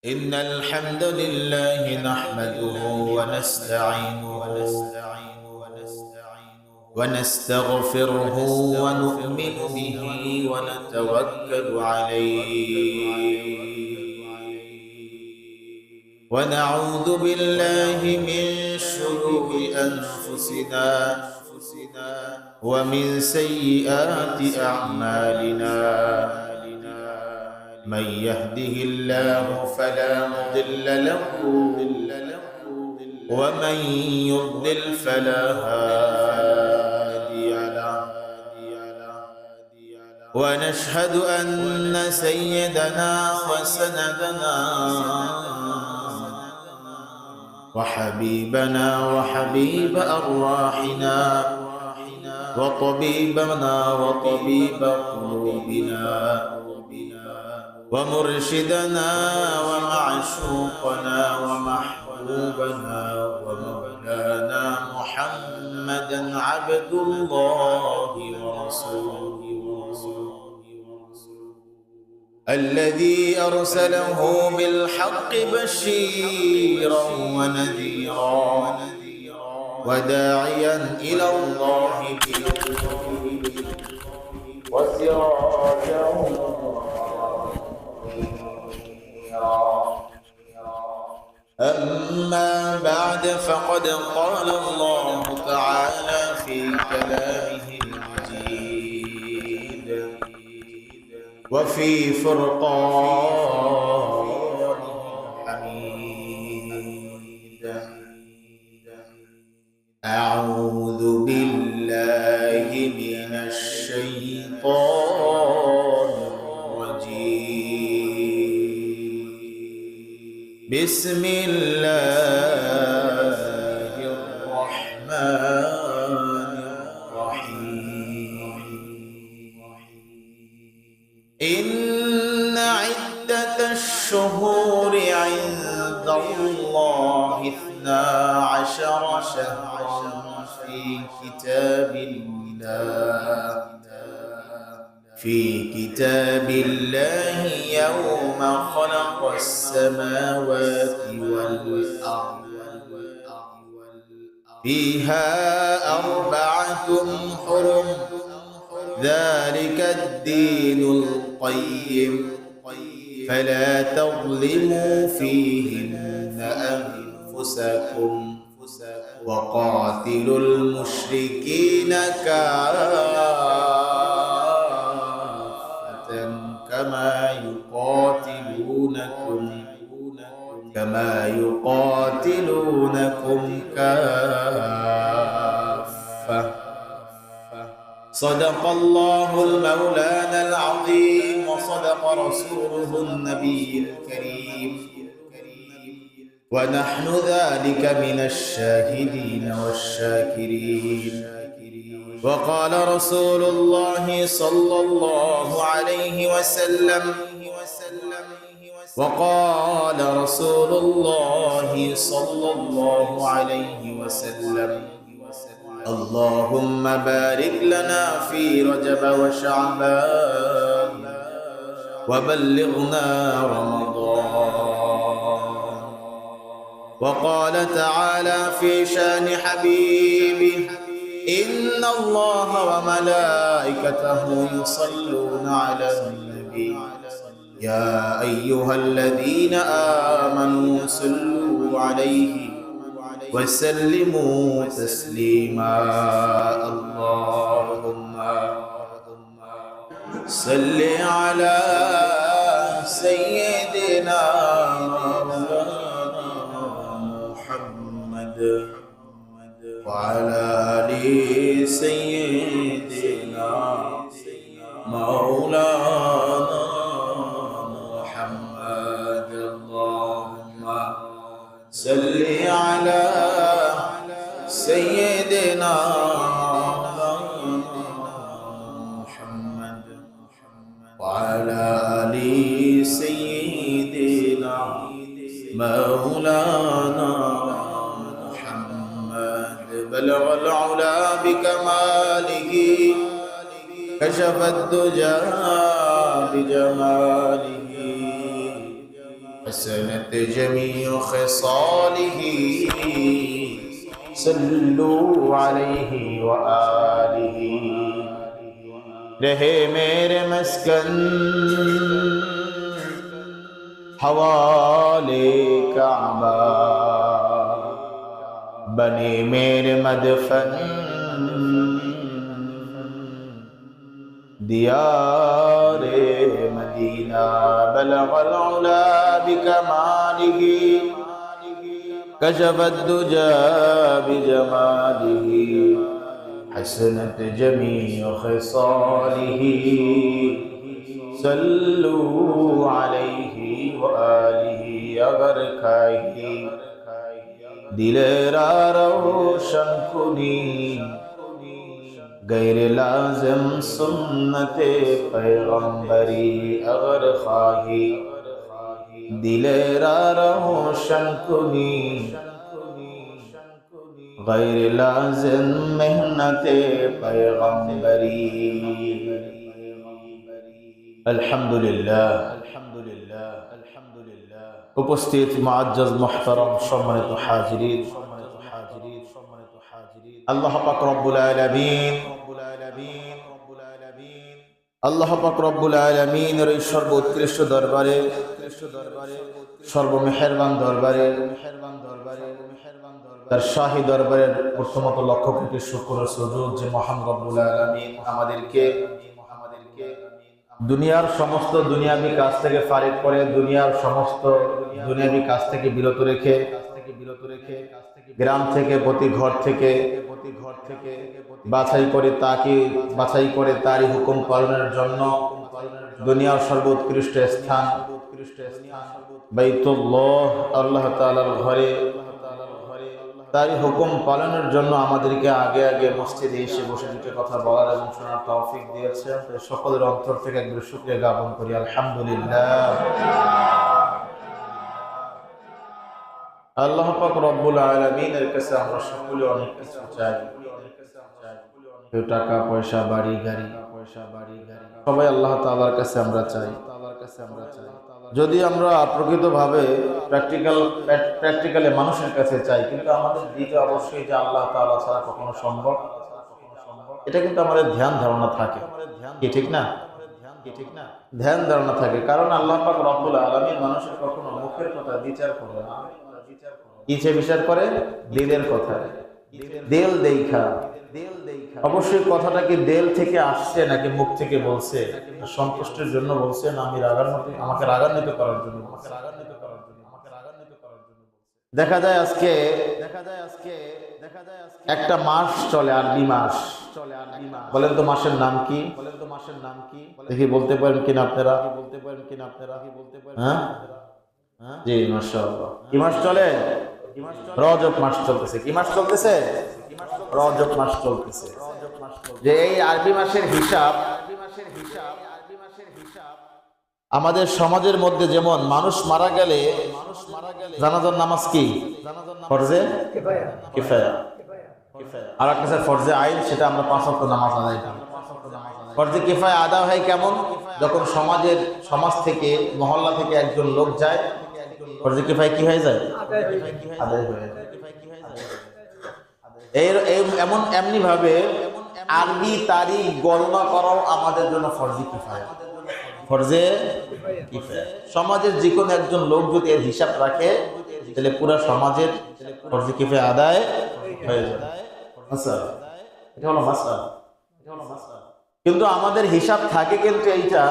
إن الحمد لله نحمده ونستعينه ونستغفره ونؤمن به ونتوكل عليه ونعوذ بالله من شرور أنفسنا ومن سيئات أعمالنا من يهده الله فلا مضل له ومن يضلل فلا هادي له ونشهد أن سيدنا وسندنا وحبيبنا وحبيب أرواحنا وطبيبنا وطبيب قلوبنا ومرشدنا ومعشوقنا ومحبوبنا ومولانا محمدا عبد الله ورسوله الذي أرسله بالحق بشيرا ونذيرا وداعيا إلى الله بإذنه وسراجا منيرا أما بعد فقد قال الله تعالى في كلامه المجيد وفي فرقانه الحميد أعوذ بالله من الشيطان الرجيم بسم الله الرحمن الرحيم إن عدة الشهور عند الله 12 شهرا في كتاب الله يوم خلق السماوات والأرض فيها 4 حرم ذلك الدين القيم فلا تظلموا فيهن أنفسكم وقاتلوا المشركين كافة كما يقاتلونكم كافة صدق الله المولانا العظيم وصدق رسوله النبي الكريم ونحن ذلك من الشاهدين والشاكرين وقال رسول الله صلى الله عليه وسلم اللهم بارك لنا في رجب وشعبان وبلغنا رمضان وقال تعالى في شان حبيبه إن الله وملائكته يصلون على النبي يا أيها الذين آمنوا صلوا عليه وسلموا تسليما اللهم صل على سيدنا محمد وعلى آل سيدنا مولانا محمد اللهم صل على سيدنا محمد وعلى آل سيدنا مولانا محمد بلغ العلا بكماله كشف الدجى بجماله حسنت جميع خصاله صلوا عليه وآله رہے میرے مسکن حوالے کعبہ بنے میرے مدفن دیار مدینہ بلغ العلا بکمالہ کشف الدجى بجماله حسنت جميع خصاله صلوا عليه وآله اگر کھائی دلera روشن کنی غیر لازم سنت پیغمبری اگر خواہی دلera روشن کنی غیر لازم محنت پیغمبری আলহামদুলিল্লাহ উপস্থিত মুআজ্জাজ মুহতারাম সম্মানিত হাজিরিন আল্লাহ পাক রব্বুল আলামিনের এই সর্বোৎকৃষ্ট দরবারে সর্বমেহেরবান দরবারে তার শাহী দরবারের প্রথমত লক্ষ কোটি শুকর ও সুজুদ যে মহান রব্বুল আলামিন আমাদেরকে দুনিয়ার সমস্ত দুনিয়াবি কাজ থেকে ফারিগ করে দুনিয়ার সমস্ত দুনিয়াবি কাজ থেকে বিরত রেখে গ্রাম থেকে প্রতি ঘর থেকে বাছাই করে তারই হুকুম পালনের জন্য দুনিয়ার সর্বোৎকৃষ্ট স্থান বাইতুল্লাহ আল্লাহ তাআলার ঘরে তারই হুকুম পালনের জন্য আমাদেরকে আগে আগে মসজিদে এসে বসে দুটো কথা বলার এবং শোনার তৌফিক দিয়েছেন। তাই সকলের অন্তর থেকে একবার শুকরিয়া জ্ঞাপন করি আলহামদুলিল্লাহ। আল্লাহ পাক রব্বুল আলামিনের কাছে আমরা সকলে অনেক কিছু চাই, কেউ টাকা পয়সা বাড়ি গাড়ি সবাই আল্লাহ তাআলার কাছে আমরা চাই। যদি আমরা প্রকৃতভাবে প্র্যাকটিক্যালি মানুষের কাছে চাই, কিন্তু আমাদের দিকে অবশ্যই যে আল্লাহ তাআলা ছাড়া কখনো সম্ভব, এটা কিন্তু আমাদের ধ্যান ধারণা থাকে, কি ঠিক না? ধ্যান ধারণা থাকে, কারণ আল্লাহ পাক রব্বুল আলামিন মানুষের কখনো মুখের কথা বিচার করে না, কিসে বিচার করে? দিলের কথা, দিল দেখা। অবশ্যই কথাটা কি দিল থেকে আসছে নাকি মুখ থেকে বলছে? সন্তুষ্টির জন্য বলছে না আমাকে রাগান্বিত করার জন্য? দেখা যায় আজকে একটা মাস চলে, আরবি মাস। বলেন তো মাসের নাম কি? দেখি বলতে পারেন কিনা আপনারা? হ্যাঁ জি মাশাআল্লাহ। কি মাস চলে? রজব মাস চলতেছে। কি মাস চলতেছে? রজব মাস চলতেছে। যে এই আরবি মাসের হিসাব আমাদের সমাজের মধ্যে যেমন মানুষ মারা গেলে জানাজার নামাজ কি? ফরজে কিফায়া। আর একটা আছে ফরজে আইন, সেটা আমরা 5 ওয়াক্ত নামাজ আদায় করি। ফরজে কিফায়া আদায় হয় কেমন? যখন সমাজ থেকে মহল্লা থেকে একজন লোক যায়, ফরজে কিফায়া কি হয়ে যায়? আদায় হয়ে যায়। এমনি ভাবে আরবি তারিখ গণনা করাও আমাদের জন্য ফরজে কিফায়া। ফরজে কিফায়া। সমাজের যে কোনো একজন লোক যদি এর হিসাব রাখে, তাহলে পুরো সমাজের ফরজে কিফায়া আদায় হয়ে যায়। এটা হলো মাসআলা। কিন্তু আমাদের হিসাব থাকে কিন্তু এইটা,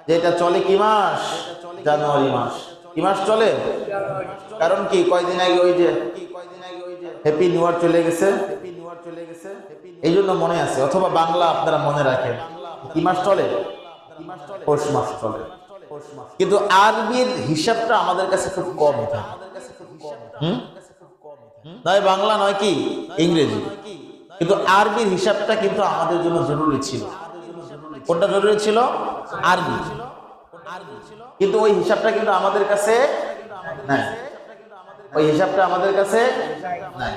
যেটা চলে কি মাস? জানুয়ারি মাস। কি মাস চলে? কারণ কি কয়দিন আগে ওই যে হ্যাপি নিউ ইয়ার চলে গেছে, এই জন্য মনে আছে। অথবা বাংলা আপনারা মনে রাখেন, কি মাস চলে? পৌষ মাস চলে। কিন্তু আরবির হিসাবটা আমাদের কাছে খুব কম থাকে। নয় বাংলা নয় কি ইংরেজি, কিন্তু আরবির হিসাবটা কিন্তু আমাদের জন্য জরুরি ছিল। কোনটা জরুরি ছিল? আরবি। কিন্তু ওই হিসাবটা কিন্তু আমাদের কাছে নাই। ওই হিসাবটা আমাদের কাছে নাই।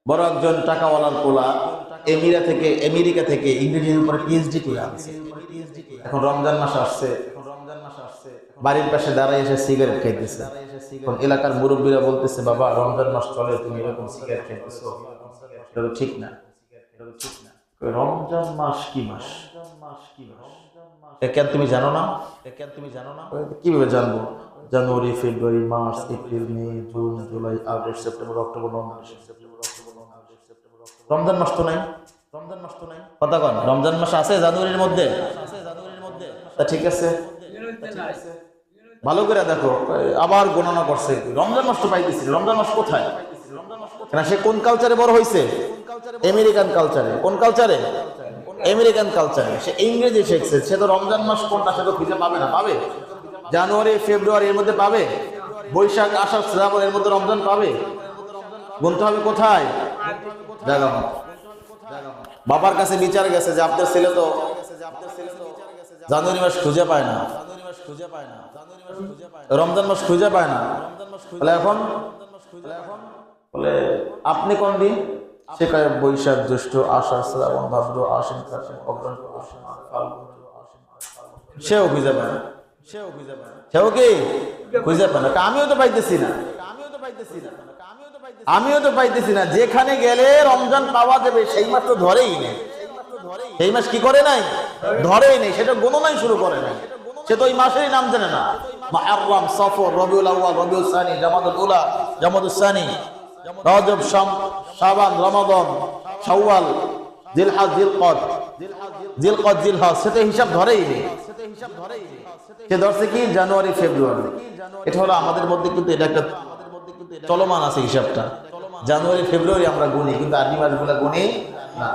বড় একজন টাকাওয়ালার পোলা আমেরিকা থেকে ইংরেজির উপরে পিএইচডি করে আনছে। এখন রমজান মাস আসছে, বাড়ির পাশে দাঁড়ায় এসে সিগারেট খাইতেছে। এখন এলাকার মুরব্বীরা বলতেছে, বাবা রমজান মাস চলে, তুমি এরকম সিগারেট খাইতেছো, এটা ঠিক না। রমজান মাস কি মাস? কেন তুমি জানো না? কিভাবে জানবো? January, February, March, April, May, June, July, August, September, October, November, Ramzan মাস তো নাই। কথা কন, রমজান মাস আছে জানুয়ারির মধ্যে? তা ঠিক আছে, ভালো করে দেখো, আবার গণনা করছে, রমজান মাস তো পাইতেছি। রমজান মাস কোথায়? সে কোন কালচারে বড় হয়েছে? আমেরিকান কালচারে। কোন কালচারে? আমেরিকান কালচারে। সে ইংরেজি শিখছে, সে তো রমজান মাস কোনটা সে তো খুঁজে পাবে না। পাবে জানুয়ারি, ফেব্রুয়ারি এর মধ্যে পাবে, বৈশাখ, আষাঢ়, শ্রাবণ এর মধ্যে রমজান পাবে। গুনতে হবে কোথায়? জায়গা মতো। বাবার কাছে বিচার গেছে যে আপনার ছেলে তো জানুয়ারি মাস খুঁজে পায় না, রমজান মাস খুঁজে পায় না। এখন বলে আপনি কোন দিন? সে কয় বৈশাখ, জ্যৈষ্ঠ, আষাঢ়, শ্রাবণ, ভাদ্র, আশ্বিন, কার্তিক, অগ্রহায়ণ, সেও খুঁজে পায় না। সেও কি খুঁজে পায় না? আমিও তো পাইতেছি না। যেখানে গেলে রমজান পাওয়া যাবে সেই মাস তো ধরেই নেই। সেই মাস কি করে নাই? ধরেই নেই, সেটা গণনাই শুরু করে নাই। সে তো ওই মাসেরই নাম জানে না। মুহররম, সফর, রবিউল আউয়াল, রবিউল সানি, জামাদুল উলা, জামাদুল সানি, রজব, শাবান, রমাদান, শাওয়াল, জিলহজ, জিলকদ, জিলহজ, সেটা হিসাব ধরেই নেই। সে ধরছে কি জানুয়ারি, ফেব্রুয়ারি। এটা হলো আমাদের মধ্যে, কিন্তু এটা একটা চলমান আছে হিসাবটা। জানুয়ারি, ফেব্রুয়ারি আমরা গুনি, কিন্তু আরবি মাসগুলো গুনি না।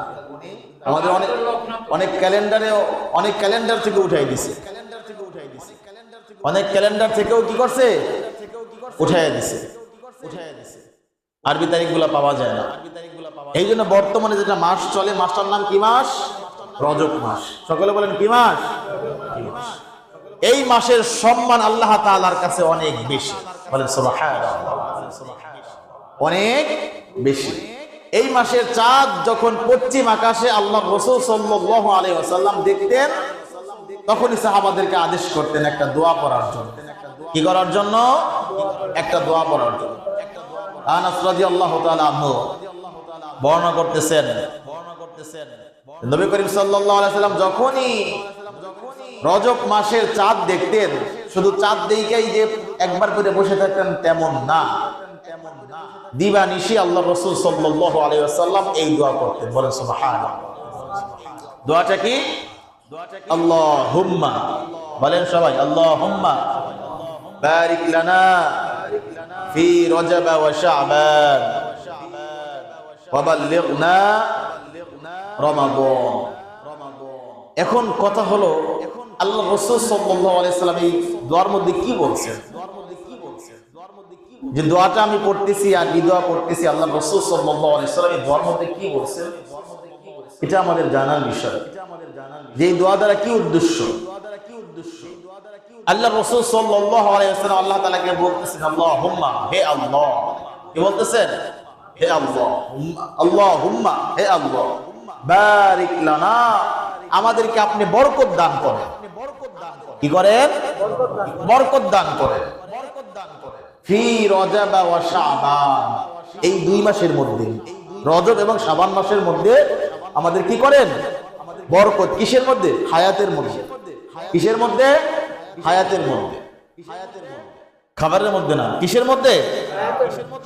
আমাদের অনেক ক্যালেন্ডার থেকে উঠাই দিছে। অনেক ক্যালেন্ডার থেকেও কি করছে? উঠাই দিছে। আরবি তারিখগুলো পাওয়া যায় না। এই জন্য বর্তমানে যেটা মাস চলে, মাসটার নাম কি মাস? রজব মাস। সকলে বলেন কি মাস? এই মাসের সম্মান আল্লাহ তাআলার কাছে অনেক বেশি। বলেন সুবহানাল্লাহ, অনেক বেশি। এই মাসের চাঁদ যখন পশ্চিম আকাশে আল্লাহ রাসূল সাল্লাল্লাহু আলাইহি ওয়াসাল্লাম দেখতেন, তখনই সাহাবাদেরকে আদেশ করতেন একটা দোয়া পড়ার জন্য। কি করার জন্য? একটা দোয়া পড়ার জন্য। আনাস রাদিয়াল্লাহু তাআলা আনহু বর্ণনা করতেছেন, নবী করিম সাল্লাল্লাহু আলাইহি ওয়াসাল্লাম যখনই রজব মাসের চাঁদ দেখতেন, শুধু চাঁদ দেখেই যে একবার করে বসে থাকতেন তেমন না, দিবানিশি আল্লাহ রাসূল সাল্লাল্লাহু আলাইহি ওয়াসাল্লাম এই দোয়া করতেন। বলেন সুবহানাল্লাহ। দোয়াটা কি? আল্লাহুম্মা, বলেন সবাই, আল্লাহুম্মা বারিক লানা ফি রজব ওয়া শাবান ওয়া বাল্লিগনা রমাদান। এখন কথা হলো, আল্লাহ রাসূল সাল্লাল্লাহু আলাইহি ওয়াসাল্লাম এই দোয়ার মধ্যে কি বলছেন? যে দোয়াটা আমি পড়তেছি আর এই দোয়া পড়তেছি, আল্লাহ রাসূল সাল্লাল্লাহু আলাইহি ওয়াসাল্লাম এই দোয়ার মধ্যে কি বলছেন এটা আমাদের জানার বিষয়। যে এই দোয়া দ্বারা কি উদ্দেশ্য? আল্লাহ রাসূল সাল্লাল্লাহু আলাইহি ওয়াসাল্লাম আল্লাহ তাআলাকে বলতেছেন, আল্লাহুম্মা, হে আল্লাহ। কি বলতেছেন? হে আল্লাহ, আল্লাহুম্মা, হে আল্লাহ, বারিক লানা, আমাদেরকে আপনি বরকত দান করেন। কি করেন? বরকত দান করেন। ফি রজব ওয়া শাবান, এই দুই মাসের মধ্যে, রজব এবং শাবান মাসের মধ্যে আমাদের কি করেন? বরকত। কিসের মধ্যে? হায়াতের মধ্যে। কিসের মধ্যে? হায়াতের মধ্যে। খাবারের মধ্যে না, কিসের মধ্যে?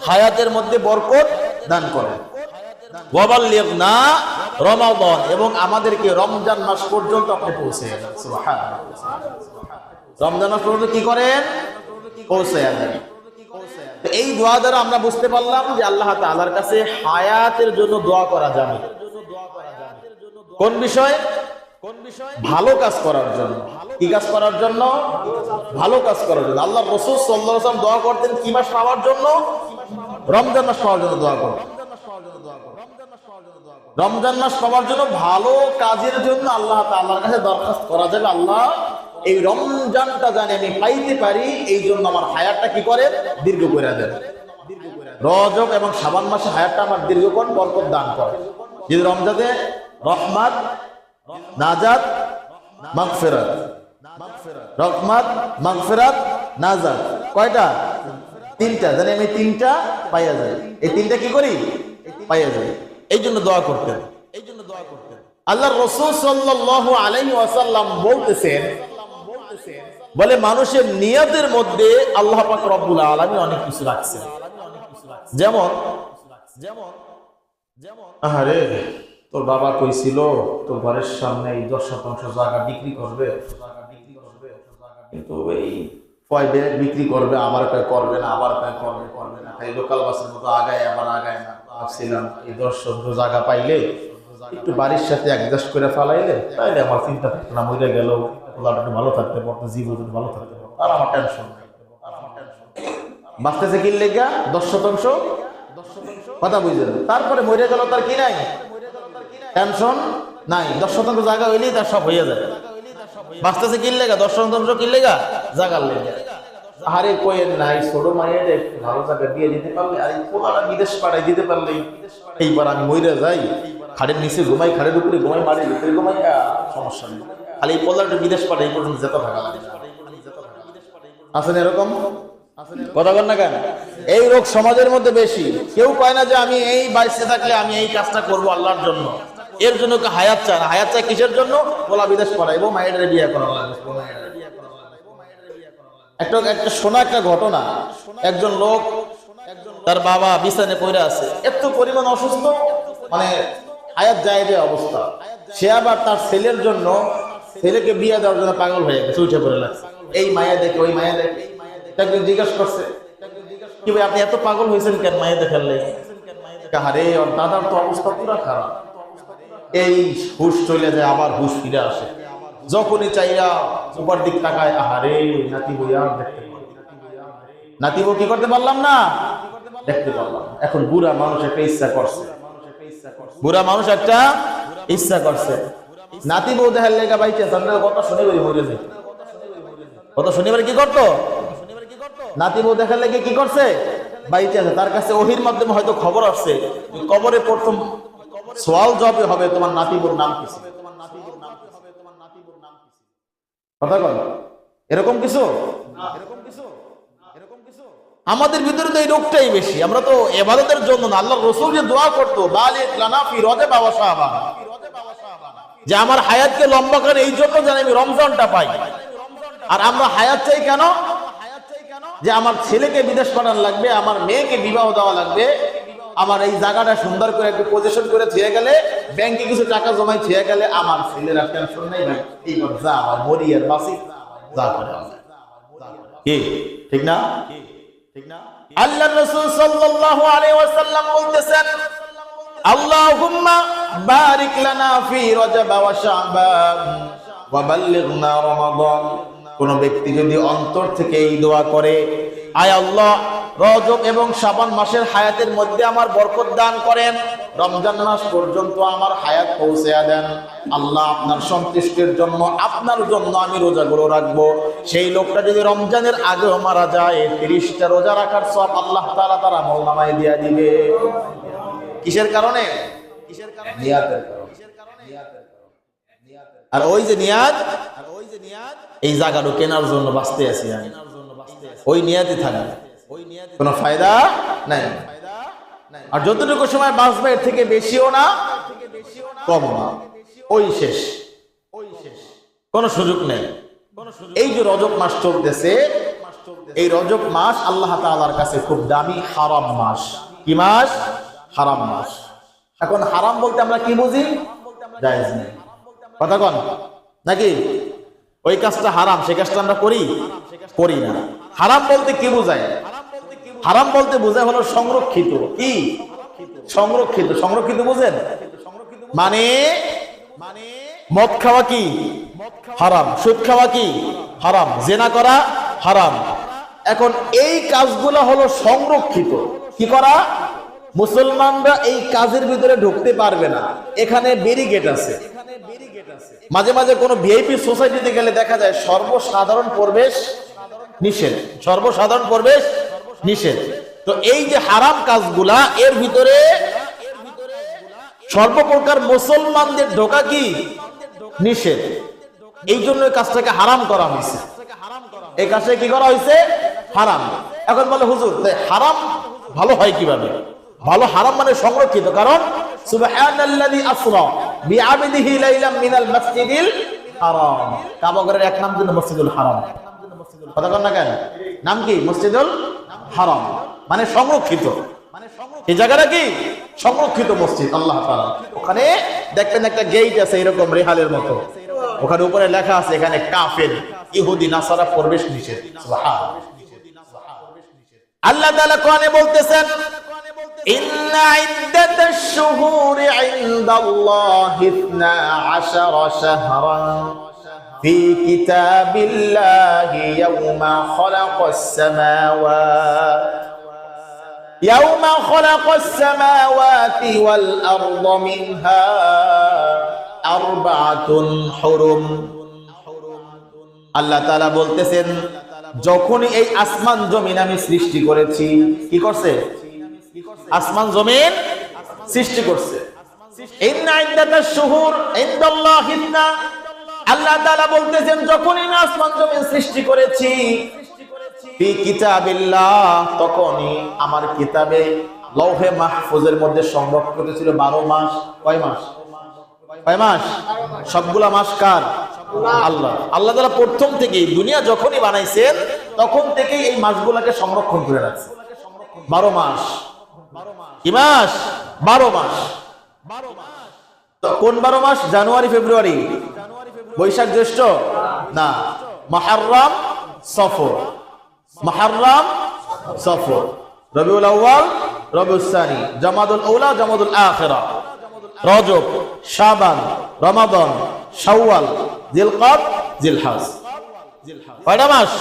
হায়াতের মধ্যে বরকত দান করেন। ওয়া বাল্লিগনা রমাদান, এবং আমাদেরকে রমজান মাস পর্যন্ত আপনি পৌঁছে দেন। সুবহানাল্লাহ। রমজান মাস পর্যন্ত কি করেন? পৌঁছে দেন। এই দোয়া দ্বারা আমরা বুঝতে পারলাম যে আল্লাহ তাআলার কাছে হায়াতের জন্য দোয়া করা যাবে। কোন বিষয়? ভালো কাজ করার জন্য। কি কাজ করার জন্য? ভালো কাজ করার জন্য। আল্লাহ রাসূল সাল্লাল্লাহু আলাইহি ওয়াসাল্লাম দোয়া করতেন কি মাস পাওয়ার জন্য? রমজান মাস পাওয়ার জন্য দোয়া করতেন। রমজান মাস পাওয়ার জন্য, ভালো কাজের জন্য আল্লাহ তাআলার কাছে দরখাস্ত করা যাবে, আল্লাহ এই রমজানটা জানি আমি পাইতে পারি, এই জন্য আমার হায়াতটা কি করে? দীর্ঘ করে দেন। রজব এবং শাবান মাসে হায়াতটা আমার দীর্ঘক্ষণ বরকত দান করে। যদি রমজানে রহমত, নাজাত, মাগফিরাত, রহমত, মাগফিরাত, নাজাত, কয়টা? তিনটা। জানি আমি তিনটা পাইয়া যাই। এই তিনটা কি করি? পাইয়া যাই। এই জন্য দোয়া করতেন। আল্লাহর রাসূল সাল্লাল্লাহু আলাইহি ওয়াসাল্লাম বলতেছেন, বলে মানুষের নিয়তের মধ্যে আল্লাহ পাক রব্বুল আলামিন অনেক কিছু রাখছেন। যেমন আরে তোর বাবা কইছিল তোর ঘরের সামনে এই 10% জায়গা বিক্রি করবে, কিন্তু এই কয় ব্যাগ বিক্রি করবে, আমার কয় করবে না, আবার কয় করবে না, খালি লোকাল বাসের মতো আগায় আবার আগায় না। ভাবছিলাম এই 10% জায়গা পাইলে একটু বাড়ির সাথে অ্যাডজাস্ট করে ফেলাইলে তাইলে আমার চিন্তা থাকতো না, মরে গেল ওলাটা একটু ভালো থাকতে পারতো, জীবন ভালো থাকতে পারতো, আর আমার টেনশন নাই। বাঁচতেছে কি লেগা 10%, কথা বুঝলেন? তারপরে মরে গেল, তার কি নাই, টেনশন নাই। 10% জায়গা হইলেই তার সব হয়ে যায়। বাঁচতেছে কি লেগা 10% কি লেগা, জায়গার লেগা। আরে কোয়েন নাই, ছোট মায়ের একটু ভালো জায়গা দিয়ে দিতে পারলে, আর এই পোলাটা বিদেশ পাঠাই দিতে পারলে এইবার আমি মরে যাই, খাড়ের নিচে ঘুমাই, খাড়ের উপরে ঘুমাই, মাটির ভিতরে ঘুমাই, সমস্যা নেই, খালি এই পোলাটা বিদেশ পাঠাই পর্যন্ত যেতে থাকা লাগে। আসেন এরকম কথা বল না কেন? এই রোগ সমাজের মধ্যে বেশি। কেউ কয় না যে আমি এই বাইসে থাকলে আমি এই কাজটা করবো আল্লাহর জন্য। এর জন্য হায়াত চায় না। হায়াত চায় কিসের জন্য? বলা বিদেশ পড়াইবো, মায়ের বিয়ে করা লাগবে। একটা শোনা একটা ঘটনা, একজন লোক, তার বাবা বিছানে পড়ে আছে, এত পরিমাণ অসুস্থ, মানে হায়াত যায় যে অবস্থা। সে আবার তার ছেলের জন্য, ছেলেকে বিয়ে দেওয়ার জন্য পাগল হয়ে গেছে, উঠে পড়ে লাগছে। এই মায়া দেখে ওই মায়া দেখে, একজন জিজ্ঞাসা করছে, কি ভাই আপনি এত পাগল হয়েছেন কেন মায়া দেখার লেগে? আরে ওর দাদার তো অবস্থা পুরা খারাপ, এই হুশ চলে যায়, আবার হুশ ফিরে আসে। যখনই চাইয়া উপর দিক তাকায়, আহারে নাতি বইয়া দেখতে, নাতি বউ কি করতে পারলাম না, দেখতে পারলাম। এখন বুড়া মানুষ একটা ইচ্ছা করছে, বুড়া মানুষ একটা ইচ্ছা করছে, নাতি বউ দেখার লেগা বাইকে গত শনিবারই মরে যায়। গত শনিবার কি করতো? নাতি বউ দেখার লেগে কি করছে? বাইতে আছে। তার কাছে ওহির মাধ্যমে হয়তো খবর আসছে, কবরে প্রথম সওয়াল জবাব হবে তোমার নাতি বউর নাম কি? কথা বল, এরকম কিছু আমাদের ভিতরে তো এই রোগটাই বেশি। আমরা তো ইবাদতের জন্য না, আল্লাহর রাসূল যে দোয়া করতো, বালিক লানা ফি রজব ওয়া শাবান, যে আমার হায়াতকে লম্বা করে এই জন্য যেন আমি রমজানটা পাই। আর আমরা হায়াত চাই কেন? যে আমার ছেলেকে বিদেশ পাঠানো লাগবে, আমার মেয়েকে বিবাহ দেওয়া লাগবে, আমার এই জায়গাটা সুন্দর করে একটু পজিশন করে থিয়ে গেলে, ব্যাংকে কিছু টাকা জমাই থিয়ে গেলে আমার ছেলের আর টেনশন নেই ভাই, এইবার যা আমার মরি আর বাসি যা করে। কি ঠিক না? আল্লাহর রাসূল সাল্লাল্লাহু আলাইহি ওয়াসাল্লাম বলতেছেন, আল্লাহুম্মা বারিক লানা ফি রজব ওয়া শাবান ওয়া বাল্লিগনা রমাদান। কোন ব্যক্তি যদি অন্তর থেকে এই দোয়া করে, আয় আল্লাহ রজব এবং শাবান মাসের হায়াতের মধ্যে আমার বরকত দান করেন, রমজান মাস পর্যন্ত আমার হায়াত পৌঁছায়া দেন, আল্লাহ আপনার সন্তুষ্টির জন্য আপনার জন্য আমি রোজাগুলো রাখবো। সেই লোকটা যদি রমজানের আগেও মারা যায়, 30টা রোজা রাখার সওয়াব আল্লাহ তাআলা তার আমলনামায় দিয়ে দিবে। কিসের কারণে? নিয়াতের কারণে। আর ওই যে নিয়াত, এই জায়গাটা কেনার জন্য বাঁচতে আছি আমি, ওই নিয়াতে থাকবে, কোনো ফায়দা নাই। আর যতটুকু সময় বাঁচবে এর থেকে বেশিও না কম না, ওই শেষ, কোনো সুযোগ নেই। এই যে রজব মাস চলতেছে, এই রজব মাস আল্লাহ তাআলার কাছে খুব দামি হারাম মাস। কি মাস? হারাম মাস। এখন হারাম বলতে আমরা কি বুঝি? জায়েজ নেই, কথা কন নাকি? ওই কাজটা হারাম, সে কাজটা আমরা করি না। হারাম বলতে কি বোঝায়? হারাম বলতে বোঝায় হলো সংরক্ষিত। কি সংরক্ষিত? সংরক্ষিত বুঝেন? মানে মদ খাওয়া কি হারাম, সুদ খাওয়া কি হারাম, জেনা করা হারাম। এখন এই কাজগুলো হলো সংরক্ষিত। কি করা? মুসলমানরা এই কাজের ভিতরে ঢুকতে পারবে না, এখানে ব্যারিকেড আছে। মাঝে মাঝে কোনো ভিআইপি সোসাইটিতে গেলে দেখা যায় সর্বসাধারণ প্রবেশ নিষেধ, সর্বসাধারণ প্রবেশ নিষেধ। তো এই যে হারাম কাজগুলা, এর ভিতরে সর্বপ্রকার মুসলমানদের ঢোকা কি নিষেধ। এই জন্য এই কাজটাকে হারাম করা হয়েছে। এই কাজটা কি করা হয়েছে? হারাম। এখন বলে হুজুর হারাম ভালো হয় কিভাবে? ভালো হারাম মানে সংরক্ষিত, কারণ সুবহানাল্লাযী আসরা বিআবদিহি লাইলাম মিনাল মাসজিদিল হারাম। কাবা ঘরের এক নাম কিন্তু মসজিদুল হারাম। কথা কন না কেন? নাম কি? মসজিদুল হারাম, মানে সংরক্ষিত। এই জায়গাটা কি সংরক্ষিত মসজিদ আল্লাহ তাআলা। ওখানে দেখবেন একটা গেট আছে এরকম রেহালের মতো, ওখানে উপরে লেখা আছে এখানে কাফের, ইহুদি, নাসারা প্রবেশ নিষেধ। সুবহানাল্লাহ। আল্লাহ তাআলা কোরআনে বলতেছেন ইন্না ইদ্দাতাশ শুহুরি ইনদাল্লাহি 12 শাহরান ফি কিতাবিল্লাহি ইয়াওমা খালাকাস সামাওয়াতি ওয়াল আরদা মিনহা আরবাআতুন হুরুম। আল্লাহ তাআলা বলতেছেন যখনই এই আসমান জমিন আমি সৃষ্টি করেছি, কি করছে? আসমান জমিন সৃষ্টি করছে। ইন্না ইদ্দাতাশ শুহুর ইনদাল্লাহি 12, আল্লাহ তাআলা বলতেছেন যখনই আমি আসমান জমিন সৃষ্টি করেছি, ফি কিতাবিল্লাহ, তখনই আমার কিতাবে লৌহে মাহফুজের মধ্যে সংরক্ষিত ছিল 12 মাস। কয় মাস? কয় মাস? সবগুলা মাস কার? আল্লাহ। আল্লাহ তাআলা প্রথম থেকেই দুনিয়া যখনই বানাইছেন তখন থেকেই এই মাসগুলাকে সংরক্ষণ করে রাখছে। 12 মাস। কি মাস? 12 মাস। তো কোন 12 মাস? জানুয়ারি, ফেব্রুয়ারি, বৈশাখ, জ্যৈষ্ঠ না, মুহররম, সফর। মুহররম, সফর, রবিউল আউয়াল, রবিউল সানি, জামাদুল আউলা, জামাদুল আখিরা, রজব, শাবান, রমাদান, শাওয়াল, জিলকদ, জিলহজ। কয়টা মাস?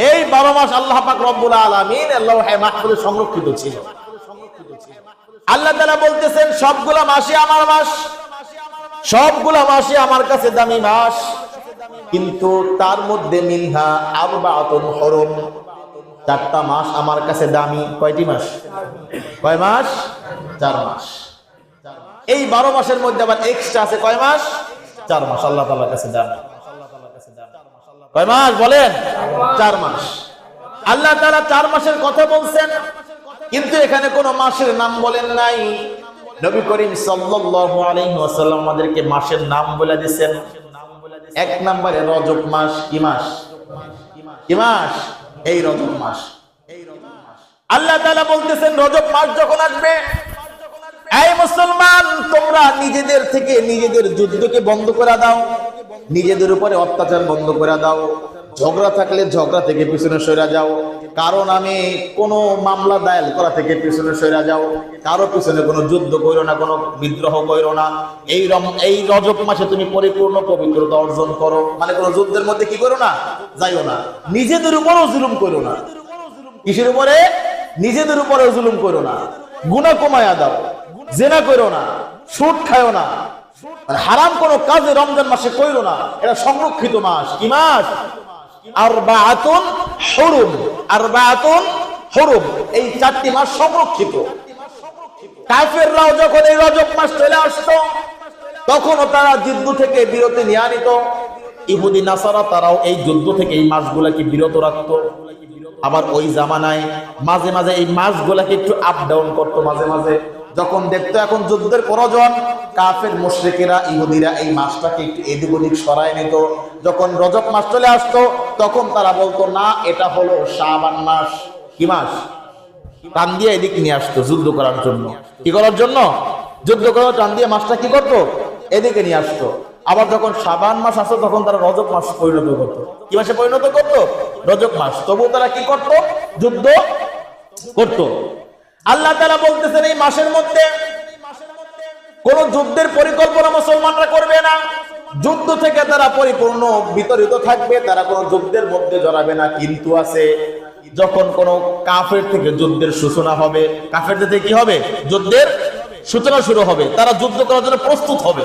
এই 12 মাস আল্লাহ পাক রব্বুল আলামিন লৌহে মাহফুজে সংরক্ষিত ছিল। আল্লাহ তাআলা বলতেছেন সবগুলা মাসই আমার মাস, সবগুলা মাসই আমার কাছে দামি মাস, কিন্তু তার মধ্যে মিনহা আরবাআতুন হুরুম, 4টা মাস আমার কাছে দামি। কয়টি মাস? কয় মাস? 4 মাস। এই 12 মাসের মধ্যে আবার এক্সট্রা আছে কয় মাস? 4 মাস আল্লাহ তাআলার কাছে দামি। কয় মাস বলেন? 4 মাস। আল্লাহ তাআলা 4 মাসের কথা বলছেন, কিন্তু এখানে কোন মাসের নাম বলেন নাই। নবী করিম সাল্লাল্লাহু আলাইহি ওয়াসাল্লাম আমাদেরকে মাসের নাম বলে দিয়েছেন। এক নম্বরে রজব মাস। কি মাস? কি মাস? এই রজব মাস। আল্লাহ তাআলা বলতেছেন রজব মাস যখন আসবে, এই মুসলমান তোমরা নিজেদের থেকে নিজেদের যুদ্ধকে বন্ধ করে দাও, নিজেদের উপরে অত্যাচার বন্ধ করে দাও, ঝগড়া থাকলে ঝগড়া থেকে পিছনে সরে যাও, কারণ আমি কোনো মামলা দায়ের করা থেকে পিছনে সরে যাও, কারো পিছনে কোনো যুদ্ধ করো না, কোনো বিদ্রোহ করো না। এই রজব মাসে তুমি পরিপূর্ণ পবিত্রতা অর্জন করো, মানে কোনো যুদ্ধের মধ্যে কি করো না, যাইও না। নিজেদের উপরেও জুলুম করো না। কিসের উপরে? নিজেদের উপরেও জুলুম করো না। গুনাহ কমায়া দাও, জিনা করো না, সুদ খায়ো না, হারাম কোনো কাজে রমজান মাসে কইরো না। এটা সংরক্ষিত মাস। কি মাস? আরবাআতুন হুরুম। আরবাআতুন হুরুম, এই 4টি মাস সংরক্ষিত। কাফেররাও যখন এই রজব মাস চলে আসতো তখনও তারা যুদ্ধ থেকে বিরতি নিয়ে নিত। ইহুদি নাসারা তারাও এই যুদ্ধ থেকে এই মাসগুলাকে বিরত রাখতো। আবার ওই জামানায় মাঝে মাঝে এই মাসগুলাকে একটু আপ ডাউন করতো। মাঝে মাঝে যখন দেখতো এখন যুদ্ধের প্রয়োজন, কাফের মুশরিকেরা, ইহুদিরা এই মাসটাকে একটু এদিক ওদিক সরায় নিত। যখন রজব মাস চলে আসতো তখন তারা বলতো না, এটা হলো শাবান মাস। কি মাস? টান দিয়ে এদিক নিয়ে আসতো যুদ্ধ করার জন্য। কি করার জন্য? যুদ্ধ করার টান দিয়ে মাসটা কি করতো? এদিকে নিয়ে আসতো। আবার যখন শাবান মাস আসতো তখন তারা রজব মাস পরিণত করতো। কি মাসে পরিণত করতো? রজব মাস। তবু তারা কি করতো? যুদ্ধ করতো। আল্লাহ তাআলা বলতেছেন এই মাসের মধ্যে কোন যুদ্ধের পরিকল্পনা মুসলমানরা করবে না। যুদ্ধ থেকে তারা পরিপূর্ণ বিতরিত থাকবে, তারা কোন যুদ্ধের মধ্যে জড়াবে না। কিন্তু আছে, যখন কোন কাফের থেকে যুদ্ধের সূচনা হবে, কাফেরদের থেকে কি হবে? যুদ্ধের সূচনা শুরু হবে, তারা যুদ্ধ করার জন্য প্রস্তুত হবে,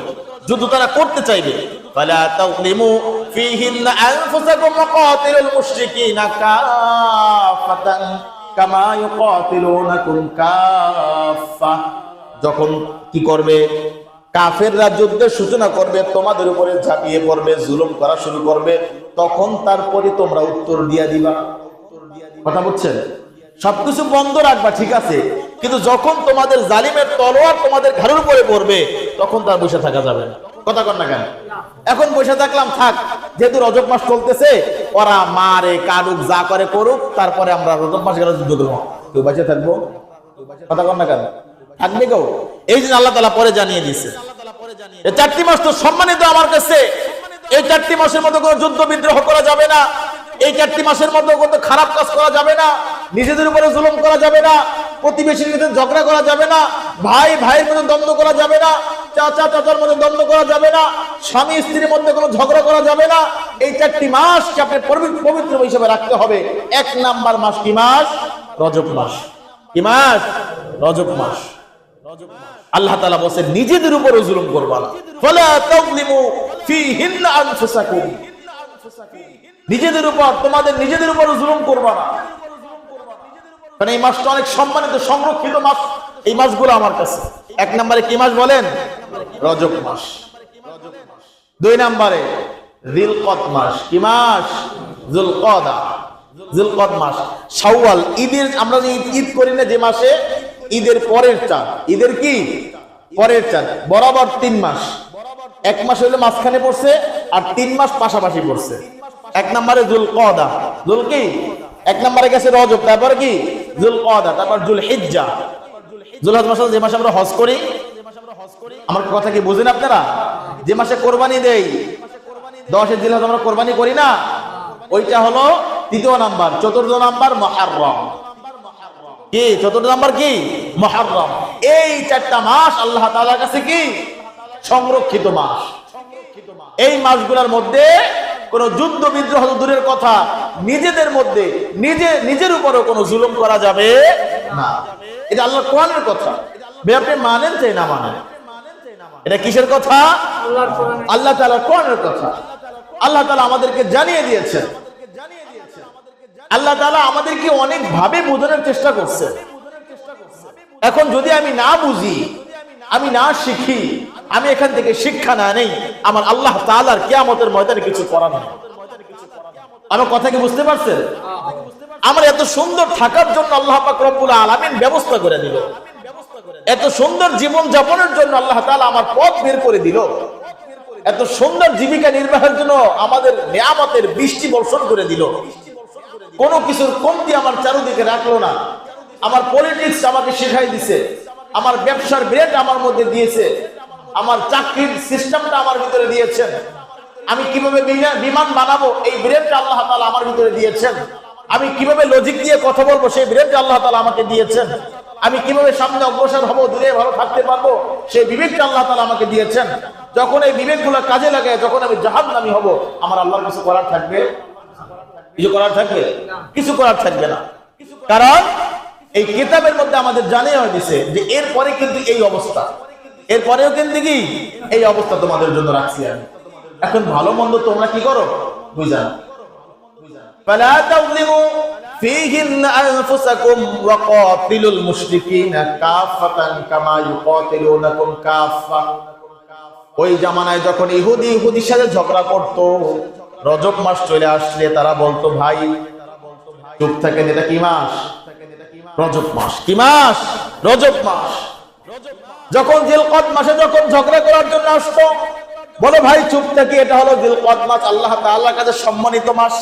যুদ্ধ তারা করতে চাইবে। ফালা তাযলিমু ফীহিন্না আনফুসাকুম ওয়াকাতিলুল মুশরিকিনা কাফাতান কামা ইউকাতিলুনাকুম কাফা। যখন কি করবে? কাফেররা যুদ্ধের সূচনা করবে, তোমাদের উপরে ঝাঁপিয়ে পড়বে, জুলুম করা শুরু করবে, তখন তারপরে তোমরা উত্তর দিয়া দিবা। কথা বুঝছেন? সবকিছু বন্ধ রাখবা, ঠিক আছে, কিন্তু যখন তোমাদের জালিমের তলোয়ার তোমাদের ঘাড়ের উপরে পড়বে, তখন তার বসে থাকা যাবে না। কথা কন না কেন? এখন বসে থাকলাম থাক, যেহেতু রজব মাস চলতেছে, ওরা মারে কাটুক যা করে করুক, তারপরে আমরা রজব মাস গেলে যুদ্ধ করবো। কেউ বেঁচে থাকবো? কথা কন না কেন? থাকবে কেউ? এই জন্য আল্লাহ তাআলা পরে জানিয়ে দিয়েছে, এই 4টি মাস তো সম্মানিত আমার কাছে। এই 4টি মাসের মধ্যে কোনো যুদ্ধ বিদ্রোহ করা যাবে না। এই 4টি মাসের মধ্যে কোনো খারাপ কাজ করা যাবে না, নিজেদের উপরে জুলুম করা যাবে না, প্রতিবেশীর মধ্যে ঝগড়া করা যাবে না, ভাই ভাইয়ের মধ্যে দ্বন্দ্ব করা যাবে না, চাচা চাচার মধ্যে দ্বন্দ্ব করা যাবে না, স্বামী স্ত্রীর মধ্যে কোনো ঝগড়া করা যাবে না। এই 4টি মাসকে আপনি পবিত্র হিসেবে রাখতে হবে। 1 নাম্বার মাস কি মাস? রজব মাস। কি মাস? রজব মাস। আল্লাহ তাআলা বলেন নিজেদের উপর জুলুম করবা না। ফালা তাযলিমু ফীহিন্না আনফুসাকুম। নিজেদের উপর, তোমাদের নিজেদের উপর জুলুম করবা না। কারণ এই মাসটা অনেক সম্মানিত, সংরক্ষিত মাস। এই মাসগুলো আমার কাছে 1 নম্বরে কি মাস বলেন? রজব মাস। 2 নম্বরে জিলকদ মাস। কি মাস? যুলকদা। যুলকদ মাস। শাওয়াল, ঈদের আমরা যে ঈদ করি না যে মাসে, ঈদের পরের চাঁদ। ঈদের কি? পরের চাঁদ। বরাবর 3 মাস। 1 মাস হইলে মাঝখানে পড়ছে, আর 3 মাস পাশাপাশি পড়ছে। 1 নম্বরে যুলকদা। যুল কি? 1 নম্বরে গেছে রজব, তারপরে কি? যুলকদা, তারপর যুলহিজ্জা। যুলহজ মাসে যে মাসে আমরা হজ করি, আমার কথা কি বুঝেন আপনারা? যে মাসে কোরবানি দেই, 10 জিলহজ আমরা কোরবানি করি না, ওইটা হলো 3 নাম্বার। 4 নাম্বার মুহররম। কি 4 নাম্বার? কি? মুহররম। এই 4টা মাস আল্লাহ তাআলার কাছে কি? সংরক্ষিত মাস। এই মাসগুলোর মধ্যে কোন যুদ্ধ বিদ্রোহ দূরের কথা, নিজেদের মধ্যে নিজের উপরও কোনো জুলুম করা যাবে না। এটা আল্লাহর কোরআনের কথা। আপনি মানেন চাই না মানেন, এটা কিসের কথা? আল্লাহ তাআলার কোরআনের কথা। আল্লাহ তাআলা আমাদেরকে জানিয়ে দিয়েছেন। আল্লাহ তাআলা আমাদেরকে অনেক ভাবে বোঝানোর চেষ্টা করছে। এখন যদি আমি না বুঝি, আমি না শিখি, আমি এখান থেকে শিক্ষা না নেই, আমার আল্লাহ তাআলার কিয়ামতের ময়দানে কিছু করার নেই। আমার কথা কি বুঝতে পারছেন? আমার এত সুন্দর থাকার জন্য আল্লাহ পাক রব্বুল আলামিন ব্যবস্থা করে দিল। এত সুন্দর জীবন যাপনের জন্য আল্লাহ তাআলা আমার পথ বের করে দিল। এত সুন্দর জীবিকা নির্বাহের জন্য আমাদের নিয়ামতের বৃষ্টি বর্ষণ করে দিল। কোনো কিছুর কমতি আমার চারদিকে রাখলো না। আমার পলিটিক্স আমাকে শেখাই দিছে, আমার ব্যবসার ব্রেড আমার মধ্যে দিয়েছে, আমার চাকরির সিস্টেমটা আমার ভিতরে দিয়েছেন, আমি কিভাবে বিমান বানাবো এই ব্রেডটা আল্লাহ তাআলা আমার ভিতরে দিয়েছেন, আমি কিভাবে লজিক দিয়ে কথা বলবো সেই ব্রেডটা আল্লাহ তাআলা আমাকে দিয়েছেন, আমি কিভাবে সামনে অগ্রসর হব, দূরে ভালো থাকতে পারবো সেই বিবেকটা আল্লাহ তাআলা আমাকে দিয়েছেন। যখন এই বিবেকগুলো কাজে লাগে, যখন আমি জাহান্নামী হব, আমার আল্লাহর কিছু করার থাকবে? কিছু করার থাকবে? কিছু করার থাকবে না। কারণ এই কিতাবের মধ্যে আমাদের জানিয়ে দিয়েছে যে এরপরে কিন্তু এই অবস্থা, এরপরেও কিন্তু কি এই অবস্থা তোমাদের জন্য রাখছি আমি। এখন ভালো মন্দ তোমরা কি করো বুঝান। ফালা তাযলিমু ফীহিন আনফুসাকুম ওয়া কাতিলুল মুশরিকিনা কাফাতান কামা ইউকাতিলুনাকুম কাফা। ওই জামানায় যখন ইহুদির সাথে ঝগড়া করত, রজব মাস চলে আসলে তারা বলতো ভাই চুপ থাকেন, এটা কি মাস? রজব মাস। কি মাস? রজব মাস। যখন জিলকদ মাসে যখন ঝগড়া করার জন্য আসতো, বলো ভাই চুপ থাকি, এটা হলো জিলকদ মাস, আল্লাহ তাআলার কাছে সম্মানিত মাস।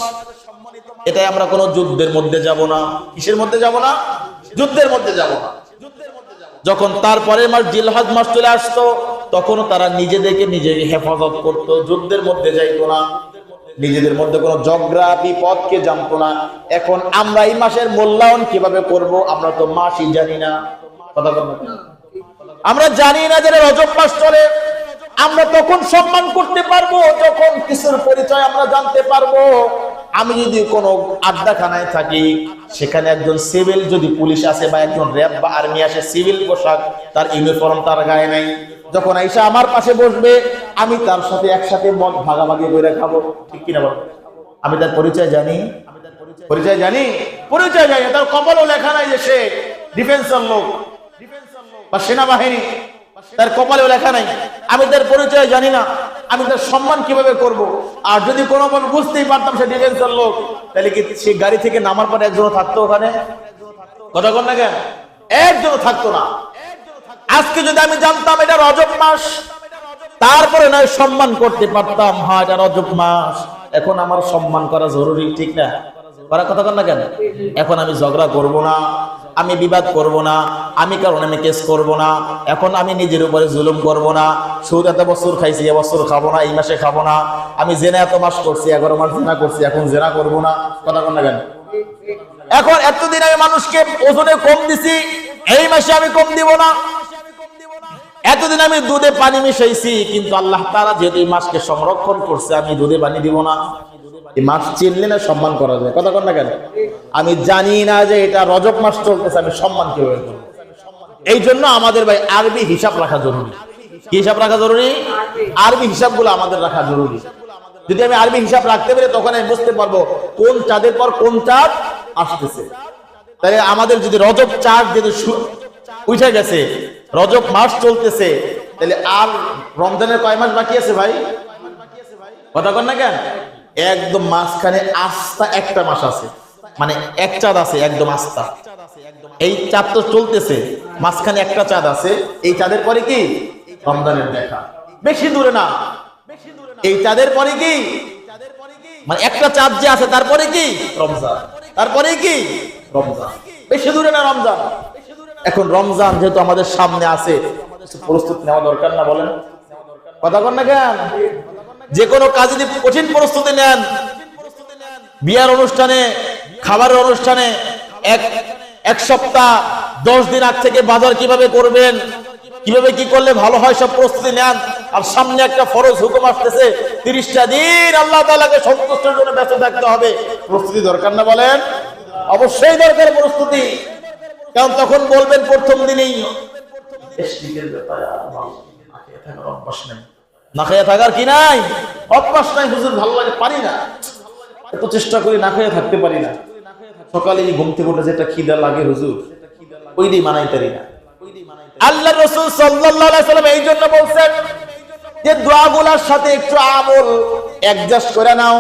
এটাই আমরা কোনো যুদ্ধের মধ্যে যাব না। কিসের মধ্যে যাব না? যুদ্ধের মধ্যে যাব না। যখন তারপরের মাস জিলহজ মাস চলে আসতো, তখনও তারা নিজেদেরকে নিজেকে হেফাজত করতো, যুদ্ধের মধ্যে যাইতো না, নিজেদের মধ্যে কোনো ঝগড়া বিপদকে জানতো না। এখন আমরা এই মাসের মূল্যায়ন কিভাবে করব? আমরা তো মাসই জানি না। কথা বলুন, আমরা জানি না যে রজব মাস চলে। আমরা তখন সম্মান করতে পারবো যখন কিছুর পরিচয় আমরা জানতে পারবো। আমি যদি কোনো আড্ডাখানায় থাকি, সেখানে একজন সিভিল যদি পুলিশ আসে বা একজন র্যাব বা আর্মি আসে, সিভিল পোশাক, তার ইউনিফর্ম তার গায়ে নাই, যখন আইসা আমার পাশে বসবে, আমি তার সাথে একসাথে মদ ভাগাভাগি করে খাবো, ঠিক কিনা বল? আমি তার পরিচয় জানি? পরিচয় জানি? পরিচয় জানি, তার কপালও লেখা নাই যে সে ডিফেন্সের লোক বা সেনাবাহিনী, তার কপালেও লেখা নাই। আমি তার পরিচয় জানি না, আমি তার সম্মান কিভাবে করব? আর যদি কোনো বুঝতেই পারতাম সে ডিফেন্সের লোক, তাহলে কি সে গাড়ি থেকে নামার পরে একজনও থাকতো ওখানে? কথা বল না কেন? একজনও থাকতো না। আজকে যদি আমি জানতাম এটা রজব মাস, তারপরে নয় সম্মান করতে পারতাম, হ্যাঁ এটা রজব মাস, এখন আমার সম্মান করা জরুরি, ঠিক না? করা কথা বল না কেন? এখন আমি ঝগড়া করব না, আমি বিবাদ করব না, আমি কারণ আমি কেস করব না, এখন আমি নিজের উপরে জুলুম করব না। সুদ এত বছর খাইছি, এবছর খাবো না, এই মাসে খাবো না। আমি জেনা এত মাস করছি, 11 মাস জেনা করছি, এখন জেনা করব না। কথা বল না কেন? এখন এতদিন আমি মানুষকে ওজনে কম দিছি, এই মাসে আমি কম দিব না। এতদিন আমি দুধে পানি মিশাইছি, কিন্তু আল্লাহ তাআলা যেহেতু এই মাসকে সংরক্ষণ করছে, আমি দুধে পানি দিব না। এই মাস চিনলে না সম্মান করা যায়। কথা বল না কেন? আমি জানি না যে এটা রজব মাস চলতেছে, আমি সম্মান কিভাবে করব? এই জন্য আমাদের ভাই আরবি হিসাব রাখা জরুরি। কি হিসাব রাখা জরুরি? আরবি হিসাবগুলো আমাদের রাখা জরুরি। যদি আমি আরবি হিসাব রাখতে পারি, তখন আমি বুঝতে পারবো কোন চাঁদের পর কোন চাঁদ আসতেছে। তাহলে আমাদের যদি রজব চাঁদ যদি উঠে গেছে, রজব মাস চলতেছে, তাহলে আর রমজানের কয় মাস বাকি আছে ভাই? কথা কন না কেন? একদম মাঝখানে আস্থা একটা মাস আছে, মানে এক চাঁদ আছে একদম আস্থা। এই চাঁদ তো চলতেছে, মাঝখানে একটা চাঁদ আছে। এই চাঁদের পরে কি রমজানের দেখা, বেশি দূরে না। এই চাঁদের পরে কি, মানে একটা চাঁদ যে আছে তারপরে কি রমজান, তারপরে কি রমজান, বেশি দূরে না রমজান। এখন রমজান যেহেতু আমাদের সামনে আছে, প্রস্তুতি নেওয়া দরকার না? বলেন, কথা বল না কেন? যে কোনো কাজে যদি কঠিন প্রস্তুতি নেন, বিয়ার অনুষ্ঠানে, খাবারের অনুষ্ঠানে এক সপ্তাহ 10 দিন আগ থেকে বাজার কিভাবে করবেন, কিভাবে কি করলে ভালো হয়, সব প্রস্তুতি নেন। আর সামনে একটা ফরজ হুকুম আসতেছে, 30টা দিন আল্লাহ তাআলাকে সন্তুষ্টের জন্য ব্যস্ত থাকতে হবে। প্রস্তুতি দরকার না? বলেন, অবশ্যই দরকার প্রস্তুতি। কারণ তখন বলবেন প্রথম দিনেই না খেয়ে থাকার কি নাই, অভ্যাস নাই, হুজুর ভালো লাগে, পারি না, এত চেষ্টা করি না খেয়ে থাকতে পারি না। সকালে ঘুম থেকে উঠে যেটা খিদা লাগে হুজুর, ওইটাই মানাই পারি না। আল্লাহ রাসূল সাল্লাল্লাহু আলাইহি সাল্লাম এই জন্য বলছেন যে দোয়াগুলোর সাথে একটু আমল অ্যাডজাস্ট করে নাও।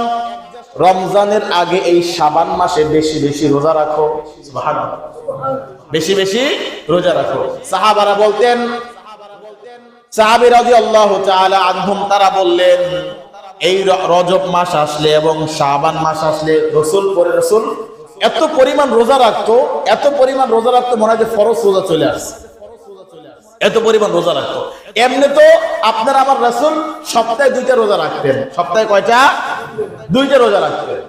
রমজানের আগে এই শাবান মাসে বেশি বেশি রোজা রাখো। সুবহানাল্লাহ, বেশি বেশি রোজা রাখো। সাহাবারা বলতেন, সাহাবী রাদিয়াল্লাহু তাআলা আনহুম তারা বললেন, এই রজব মাস আসলে এবং শাবান মাস আসলে রাসূল এত পরিমাণ রোজা রাখতো, এত পরিমাণ রোজা রাখতো, মনে হয় যে ফরজ রোজা চলে আসছে, এত পরিমাণ রোজা রাখতো। এমনি তো আপনার আমার রাসূল সপ্তাহে 2টা রোজা রাখতেন। সপ্তাহে কয়টা? 2টা রোজা রাখতেন।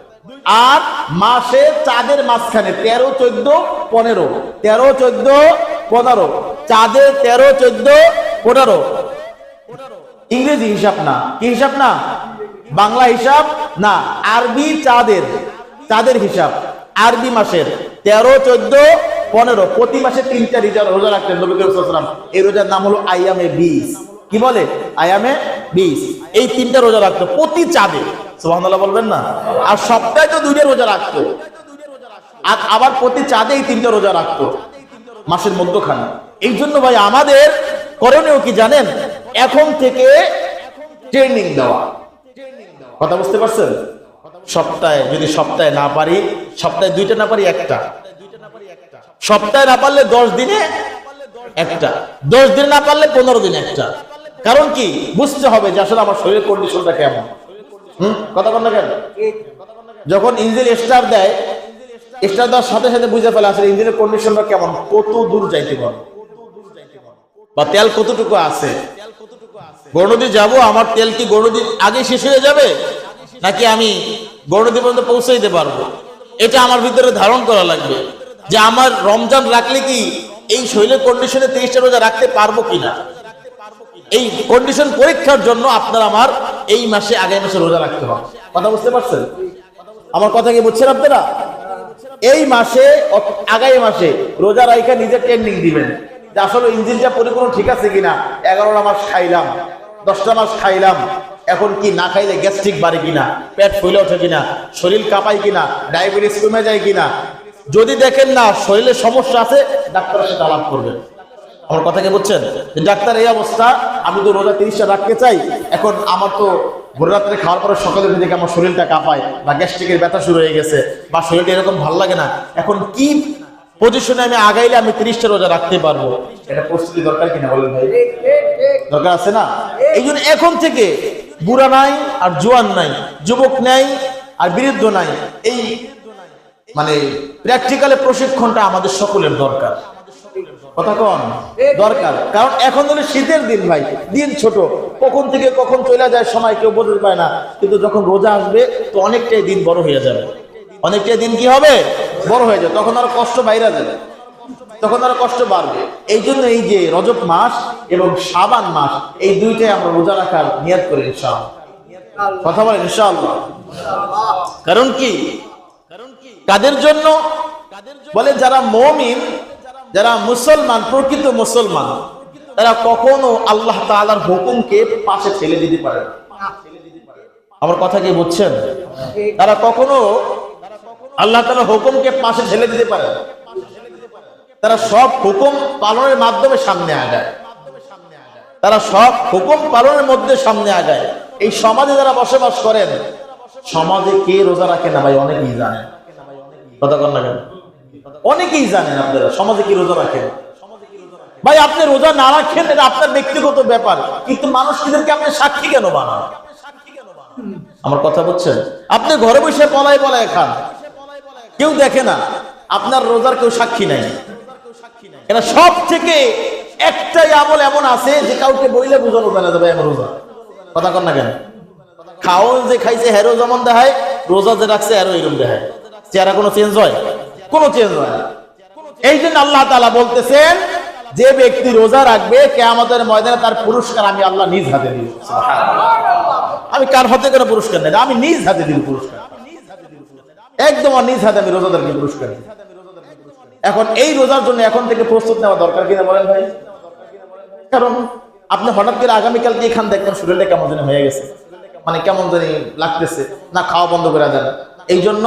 আর মাসে চাঁদের মাঝখানে 13, 14, 15, 13, 14, 15, চাঁদে 13, 14, 15, ইংরেজি হিসাব না। কি হিসাব না? বাংলা হিসাব না, আরবি চাঁদের হিসাব। আরবি মাসের 13, 14, 15 প্রতি মাসে 3টা রোজা রাখতেন নবী করিম সাল্লাল্লাহু আলাইহি ওয়াসাল্লাম। এই রোজার নাম হলো আইয়ামে 20। কি বলে? আইয়ামে 20। এই 3টা রোজা রাখতো প্রতি চাঁদে। সুবহানাল্লাহ বলবেন না? আর সপ্তাহে তো 2টা রোজা রাখতো, আর আবার প্রতি চাঁদে এই 3টা রোজা রাখতো মাসের মধ্যখানে। এই জন্য ভাই আমাদের করণীয় কি জানেন? এখন থেকে ট্রেনিং দেওয়া। কথা বুঝতে পারছেন? সপ্তাহে যদি সপ্তাহে না পারি, সপ্তাহে 2টা না পারি, 1টা। সপ্তাহে না পারলে 10 দিনে 1টা, 10 দিনে না পারলে 15 দিনে 1টা। কারণ কি? বুঝতে হবে যে আসলে আমার শরীরের কন্ডিশনটা কেমন। কথা বল না কেন? যখন ইঞ্জিন স্টার্ট দেয়, স্টার্ট দেওয়ার সাথে সাথে বুঝে ফেলে আসলে ইঞ্জিনের কন্ডিশনটা কেমন, কত দূর যাইতে পারবে বা তেল কতটুকু আছে। গৌরনদী যাব, আমার তেল কি গৌরনদী আগে শেষ হয়ে যাবে, নাকি আমি গৌরনদী পর্যন্ত পৌঁছে দিতে পারবো? এটা আমার ভিতরে ধারণ করা লাগবে যে আমার রমজান রাখলে কি এই শরীরের কন্ডিশনে 30টা রোজা রাখতে পারবো কিনা। এই কন্ডিশন পরীক্ষার জন্য আপনার আমার এই মাসে, আগামী মাসে রোজা রাখতে হবে। কথা বুঝতে পারছেন? আমার কথা কি বুঝছেন আপনারা? এই মাসে, আগামী মাসে রোজা রাখা নিজে ট্রেনিং দিবেন যে আসলে ইঞ্জিনটা পরিপূর্ণ ঠিক আছে কিনা। 11টা মাস খাইলাম, 10টা মাস খাইলাম, এখন কি না খাইলে গ্যাস্ট্রিক বাড়ে কিনা, পেট ফুলে ওঠে কিনা, শরীর কাঁপায় কিনা, ডায়াবেটিস কমে যায় কিনা। যদি দেখেন না শরীরে সমস্যা আছে, ডাক্তারের সাথে আলাপ করবেন। আমার কথা কি বুঝছেন? ডাক্তার এই অবস্থা, আমি তো রোজা 30টা রাখতে চাই, এখন আমার তো ভোর রাত্রে খাওয়ার পরে সকালের দিকে আমার শরীরটা কাঁপায়, বা গ্যাস্ট্রিকের ব্যথা শুরু হয়ে গেছে, বা শরীরটা এরকম ভালো লাগে না, এখন কি পজিশনে আমি আগাইলে আমি 30টা রোজা রাখতে পারবো? এটা প্রস্তুতি দরকার কিনা বলেন ভাই? দরকার আছে না? এই জন্য এখন থেকে বুড়া নাই আর জোয়ান নাই, যুবক নাই আর বৃদ্ধ নাই, এই মানে প্র্যাকটিক্যালে প্রশিক্ষণটা আমাদের সকলের দরকার। কথা কন দরকার, কারণ এখন হলো শীতের দিন ভাই, দিন ছোট, কখন থেকে কখন চলে যায় সময় কেউ বলতে পারে না। কিন্তু যখন রোজা আসবে তো অনেকটাই দিন বড় হয়ে যাবে, অনেকটাই দিন কি হবে বড় হয়ে যাবে, তখন আরো কষ্ট বাইরে যাবে, তখন আরো কষ্ট বাড়বে। এই জন্য এই যে রজব মাস এবং শাবান মাস, এই দুইটাই আমরা রোজা রাখার নিয়ত করি ইনশাআল্লাহ। কথা বলেন ইনশাআল্লাহ। কারণ কি কাদের জন্য বলে? যারা মুমিন, যারা মুসলমান, প্রকৃত মুসলমান, তারা কখনো আল্লাহ তাআলার হুকুমকে পাশে ফেলে দিতে পারে না। আমার কথা কি বুঝছেন? তারা কখনো আল্লাহ তাআলার হুকুমকে পাশে ফেলে দিতে পারে না। তারা সব হুকুম পালনের মাধ্যমে সামনে আগায়, তারা সব হুকুম পালনের মধ্যে সামনে আগায়। এই সমাজে যারা বসবাস করেন, সমাজে কে রোজা রাখে না ভাই অনেকেই জানেন। কথা কন না কেন? অনেকেই জানেন আপনারা সমাজে কি রোজা রাখেন। ভাই আপনি রোজা না রাখেন এটা আপনার ব্যক্তিগত ব্যাপার, কিন্তু মানুষদেরকে আপনি সাক্ষী কেন বানান? আমার কথা বুঝছেন? আপনি ঘরে বসে পলায় পলায় খান, কেউ দেখে না, আপনার রোজার কেউ সাক্ষী নাই। এটা সব থেকে একটাই আমল এমন আছে যে কাউকে বইলে বোঝানো জানা যাবে এমন রোজা। কথা কন না কেন? খাও যে খাইছে হেরো যেমন দেখায়, রোজা যে রাখছে হেরো এরকম দেখায়, চেহারা কোনো চেঞ্জ হয়? কোনো চেঞ্জ হয় না। এই জন্য আল্লাহ তাআলা বলতেছেন, যে ব্যক্তি রোজা রাখবে কিয়ামতের ময়দানে তার পুরস্কার আমি আল্লাহ নিজ হাতে দিব। সুবহানাল্লাহ। আমি কার হাতে কোনো পুরস্কার নেই, আমি নিজ হাতে দিব পুরস্কার, একদম নিজ হাতে আমি রোজাদারকে পুরস্কার দিব। এখন এই রোজার জন্য এখন থেকে প্রস্তুত নেওয়া দরকার কিনা বলেন ভাই? কারণ আপনি হঠাৎ করে আগামীকালকে এখান দেখবেন শরীরটা কেমন জানি হয়ে গেছে, মানে কেমন জানি লাগতেছে, না খাওয়া বন্ধ করে দেন। এই জন্য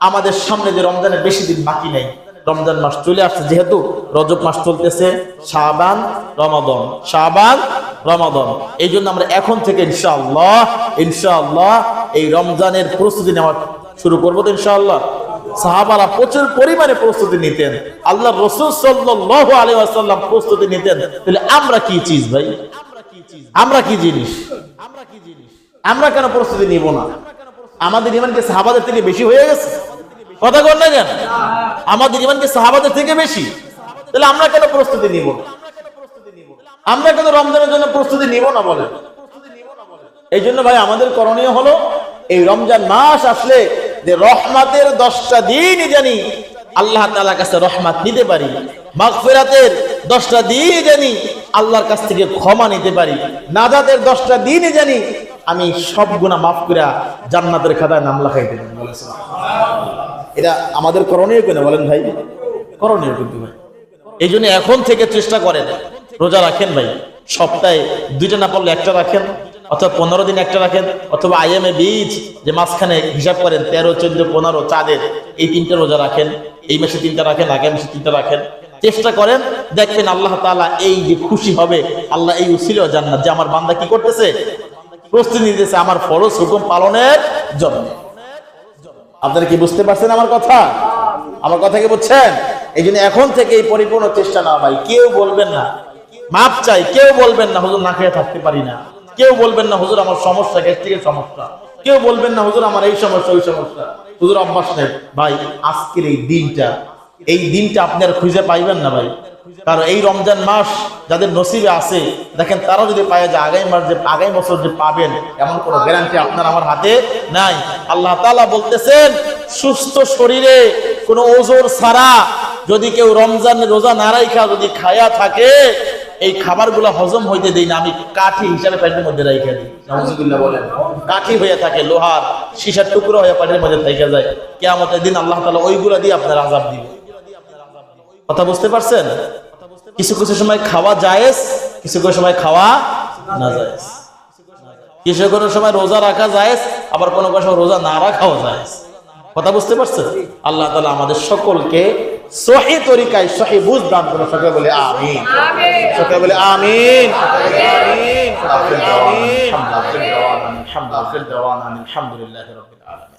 আমাদের সামনে যে রমজানের বেশি দিন বাকি নেই, রমজান মাস চলে আসছে, যেহেতু রজব মাস চলতেছে, শাবান রমাদান, শাবান রমাদান, এই জন্য আমরা এখন থেকে ইনশাআল্লাহ এই রমজানের প্রস্তুতি নেওয়া শুরু করবো তো ইনশাআল্লাহ। সাহাবারা প্রচুর পরিমাণে প্রস্তুতি নিতেন, আল্লাহ রাসূল সাল্লাল্লাহু আলাইহি ওয়াসাল্লাম প্রস্তুতি নিতেন। তাহলে আমরা কি চিজ ভাই? আমরা কি জিনিস? আমরা কেন প্রস্তুতি নিব না? আমাদের ঈমান কি সাহাবাদের থেকে বেশি হয়ে গেছে? কথা বল না কেন? আমাদের ঈমান কি সাহাবাদের থেকে বেশি? তাহলে আমরা কেন প্রস্তুতি নিব না? আমরা কেন রমজানের জন্য প্রস্তুতি নিব না বলেন? এই জন্য ভাই আমাদের করণীয় হলো এই রমজান মাস আসলে যে রহমতের 10টা দিন জানি আল্লাহ তাআলার কাছে রহমত নিতে পারি, মাগফিরাতের 10টা দিন জানি আল্লাহর কাছ থেকে ক্ষমা নিতে পারি, নাজাতের 10টা দিন জানি আমি সব গুনাহ মাফ করে জান্নাতের খাতায় নাম লেখাইতে পারি। বলেন সুবহানাল্লাহ। এটা আমাদের করণীয় কেন বলেন ভাই? করণীয় কিন্তু ভাই। এই জন্য এখন থেকে চেষ্টা করেন, রোজা রাখেন ভাই, সপ্তাহে 2টা না পারলে 1টা রাখেন, অথবা 15 দিন 1টা রাখেন, অথবা আইএমএ বীজ যে মাঝখানে হিসাব করেন 13, 14, 15 চাঁদের, এই 3টা রোজা রাখেন, এই মাসে 3টা রাখেন, আগামী মাসে 3টা রাখেন। চেষ্টা করেন, দেখবেন আল্লাহ তাআলা এই যে খুশি হবে, আল্লাহ এই উসিলা জান্নাত, যে আমার বান্দা কি করতেছে, প্রস্তুতি নিতেছে আমার ফরজ হুকুম পালনের জন্য। আপনারা কি বুঝতে পারছেন আমার কথা? আমার কথা কি বুঝছেন? এই জন্য এখন থেকে এই পরিপূর্ণ চেষ্টা না ভাই। কেউ বলবেন না, মাপ চাই, কেউ বলবেন না হুজুর না খেয়ে থাকতে পারি না, কেউ বলবেন না হুজুর আমার সমস্যা, গ্যাস্ট্রিকের সমস্যা, কেউ বলবেন না হুজুর আমার এই সমস্যা ওই সমস্যা, হুজুর অভ্যাস নেই। ভাই আজকের এই দিনটা আপনি আর খুঁজে পাইবেন না ভাই। কারণ এই রমজান মাস যাদের নসিবে আছে, দেখেন তারা যদি পায় যে আগামী বছর যে পাবেন, এমন কোনো গ্যারান্টি আপনার আমার হাতে নাই। আল্লাহ তাআলা বলতেছেন, সুস্থ শরীরে কোনো ওজর ছাড়া যদি কেউ রমজানের রোজা না রাখা যদি খায়া থাকে, এই খাবারগুলো হজম হইতে দেই না, আমি কাঠি হিসাবে পেটের মধ্যে রাইখা দিই। নাউজুবিল্লাহ বলেন। কাঠি হয়ে থাকে, লোহার সীসার টুকরো হয়ে পেটের মধ্যে থেকে যায়। কিয়ামতের দিন আল্লাহ তাআলা ওইগুলা দিয়ে আপনার আযাব দিবে। কথা বুঝতে পারছেন? কিছু কিছু সময় খাওয়া জায়েজ, কিছু কিছু সময় খাওয়া না জায়েজ। কিছু কোনো সময় রোজা রাখা যায়, আবার কোনো কোনো সময় রোজা না রাখাও যায়। কথা বুঝতে পারছেন? আল্লাহ তাআলা আমাদের সকলকে সহি তরিকায় সহি বুঝ দান করুন। সকলে বলে আমিন, সকলে বলে আমিন, আমিন, আমিন। আলহামদুলিল্লাহি রাব্বিল আলামিন।